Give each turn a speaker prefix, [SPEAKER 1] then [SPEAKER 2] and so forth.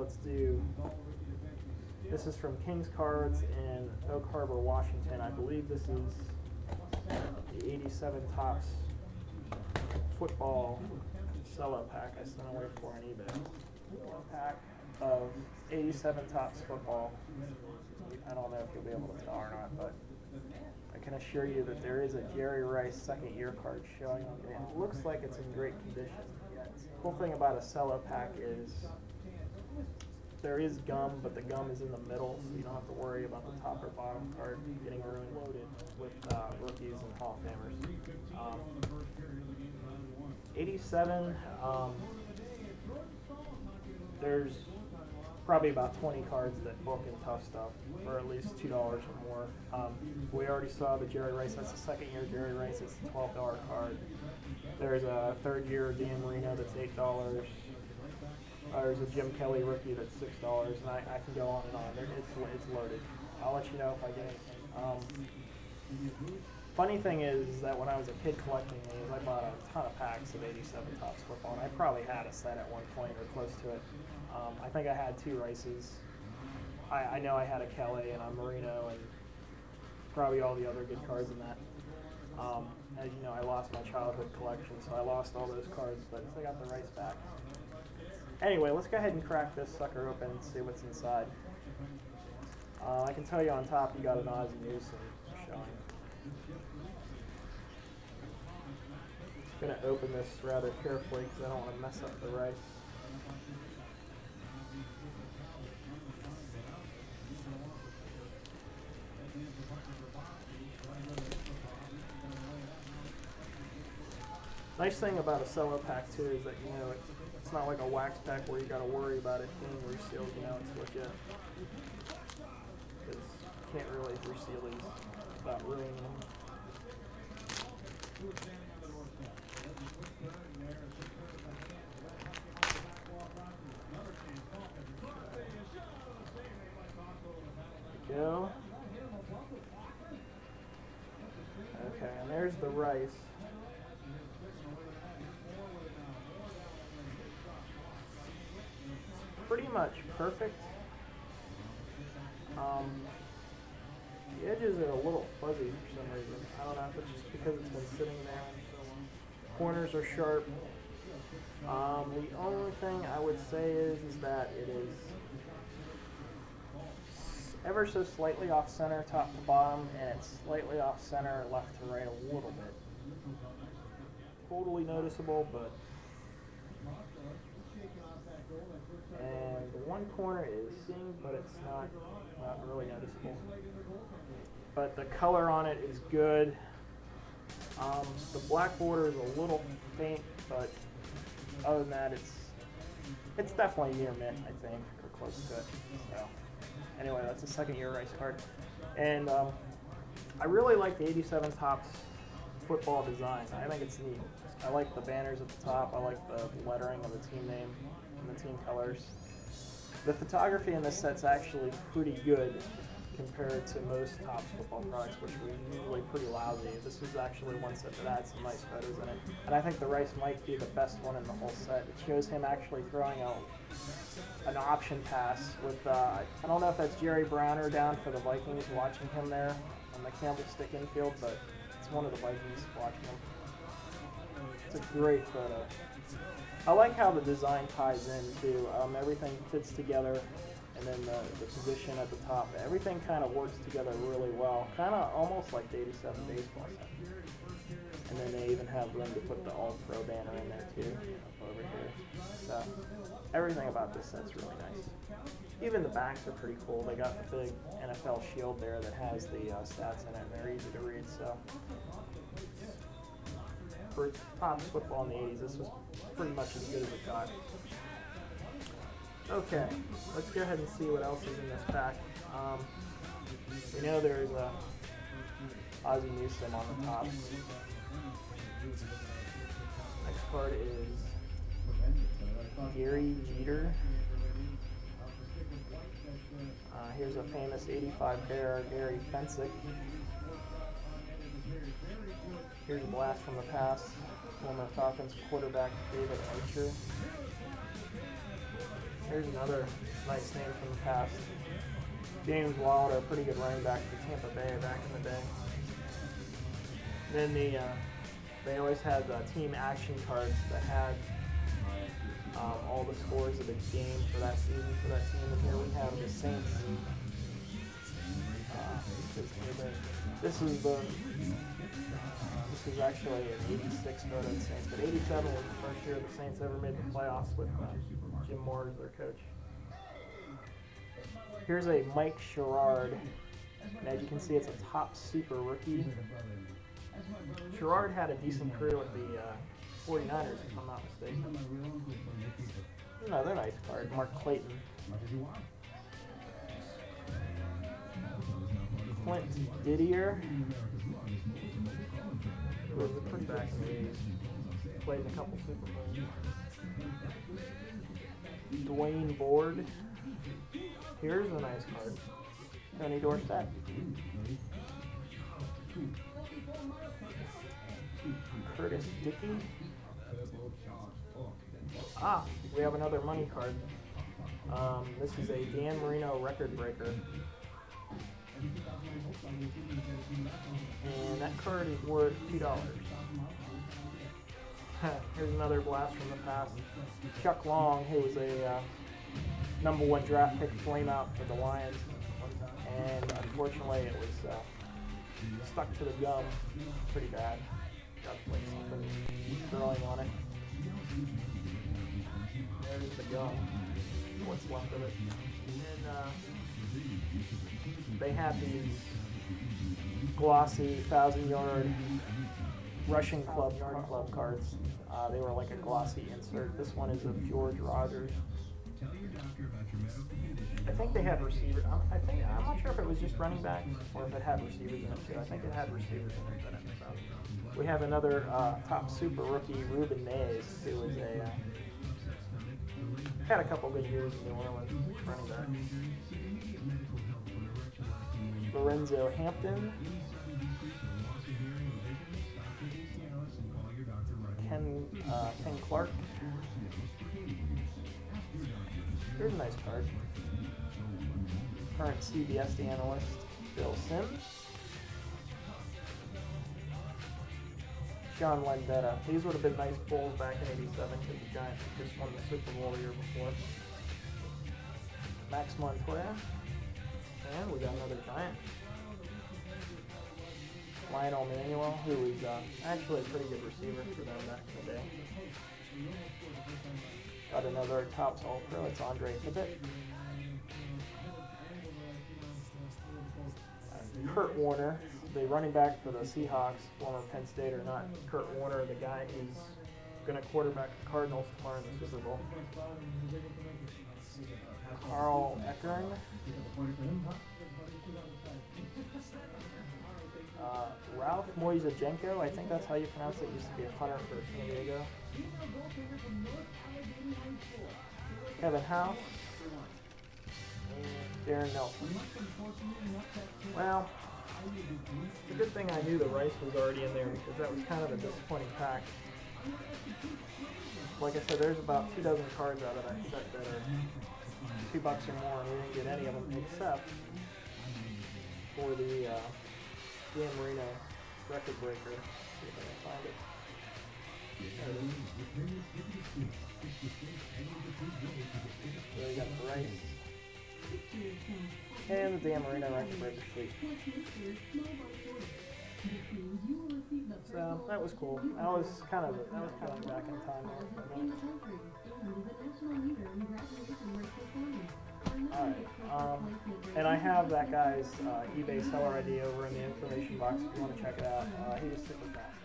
[SPEAKER 1] let's do, this is from King's Cards in Oak Harbor, Washington. I believe this is the 87 Topps football cello pack I sent away for on eBay. One pack of 87 Topps football. I don't know if you'll be able to tell or not, but I can assure you that there is a Jerry Rice second year card showing. It looks like it's in great condition. The cool thing about a cello pack is there is gum, but the gum is in the middle, so you don't have to worry about the top or bottom card getting ruined, loaded with rookies and Hall of Famers. 87, there's probably about 20 cards that book in Tough Stuff for at least $2 or more. We already saw the Jerry Rice, that's the second year Jerry Rice, it's a $12 card. There's a third year Dan Marino that's $8. There's a Jim Kelly rookie that's $6, and I can go on and on. It's loaded. I'll let you know if I get anything. Funny thing is that when I was a kid collecting these, I bought a ton of packs of 87 Topps football, and I probably had a set at one point or close to it. I think I had 2 Rices. I know I had a Kelly and a Marino and probably all the other good cards in that. As you know, I lost my childhood collection, so I lost all those cards, but I got the Rice back. Anyway, let's go ahead and crack this sucker open and see what's inside. I can tell you on top you got an Ozzie Newsome showing. I'm going to open this rather carefully because I don't want to mess up the Rice. Nice thing about a cello pack too is that, you know, it's not like a wax pack where you got to worry about it being resealed. You know, it's legit. Because you can't really reseal these without ruining them. There we go. Okay, and there's the Rice. Pretty much perfect. The edges are a little fuzzy for some reason. I don't know if it's just because it's been sitting there. Corners are sharp. The only thing I would say is that it is ever so slightly off center top to bottom, and it's slightly off center left to right a little bit. Totally noticeable, but and the one corner is seeing, but it's not really noticeable. But the color on it is good. The black border is a little faint, but other than that, it's definitely near mint, I think, or close to it. So anyway, that's a second year Rice card, and I really like the 87 Topps football design. I think it's neat. I like the banners at the top. I like the lettering of the team name and the team colors. The photography in this set's actually pretty good compared to most Topps football products, which were usually pretty lousy. This is actually one set that had some nice photos in it. And I think the Rice might be the best one in the whole set. It shows him actually throwing an option pass with, I don't know if that's Jerry Browner down for the Vikings watching him there on the Candlestick infield, but it's one of the Vikings watching him. It's a great photo. I like how the design ties in too. Everything fits together, and then the position at the top. Everything kind of works together really well. Kind of almost like the 87 baseball set. And then they even have room to put the All-Pro banner in there too, over here. So everything about this set's really nice. Even the backs are pretty cool. They got the big NFL shield there that has the stats in it, and they're easy to read. So for Topps football in the 80s, this was pretty much as good as it got. Okay, let's go ahead and see what else is in this pack. We know there's a Ozzie Newsome on the top. Next card is Gary Jeter. Here's a famous 85 Bear, Gary Fensick. Here's a blast from the past, former Falcons quarterback David Archer. Here's another nice name from the past. James Wilder, pretty good running back for Tampa Bay back in the day. Then they always had team action cards that had all the scores of the game for that season for that team. And here we have the Saints. This is actually an 86 photo of the Saints, but 87 was the first year the Saints ever made the playoffs with Jim Moore as their coach. Here's a Mike Sherrard, and as you can see, it's a top super rookie. Sherrard had a decent career with the 49ers, if I'm not mistaken. Another nice card, Mark Clayton. Clint Didier, who was a pretty back in the 80s, played in a couple Super Bowls. Dwayne Board. Here's a nice card. Tony Dorsett. Curtis Dickey. We have another money card. This is a Dan Marino record breaker. And that card is worth $2. Here's another blast from the past. Chuck Long, who was a #1 draft pick flameout for the Lions. And unfortunately it was stuck to the gum pretty bad. Got like something growing on it. There's the gum. What's left of it. And then they had these glossy 1,000-yard Russian club cards. They were like a glossy insert. This one is of George Rogers. I think they had receivers. I'm not sure if it was just running backs or if it had receivers in it too. I think it had receivers in it, but I missed out. We have another top super rookie, Ruben Mays, who was had a couple good years in New Orleans running back. Lorenzo Hampton. Ken Clark. Here's a nice card. Current CBS analyst, Bill Sims. John Landetta. These would have been nice Bulls back in '87 because the Giants had just won the Super Bowl the year before. Max Montoya. And we got another Giant. Lionel Manuel, who is actually a pretty good receiver for them back in the day. Got another Topps All-Pro, it's Andre Tippett. Kurt Warner, the running back for the Seahawks, former Penn State or not. Kurt Warner, the guy who's going to quarterback the Cardinals tomorrow in the Super Bowl. Carl Eckern. Ralph Moisajenko, I think that's how you pronounce it, used to be a punter for San Diego. Kevin House. And Darren Nelson. Well, it's a good thing I knew the Rice was already in there because that was kind of a disappointing pack. Like I said, there's about 2 dozen cards out of that set that are $2 or more, and we didn't get any of them except for the Dan Marino record breaker. See if I can find it. There it is. So we got the Rice and the Dan Marino record breaker suite. So that was cool. That was kind of back in time there for a minute. Alright, and I have that guy's eBay seller ID over in the information box if you want to check it out. He was super fast.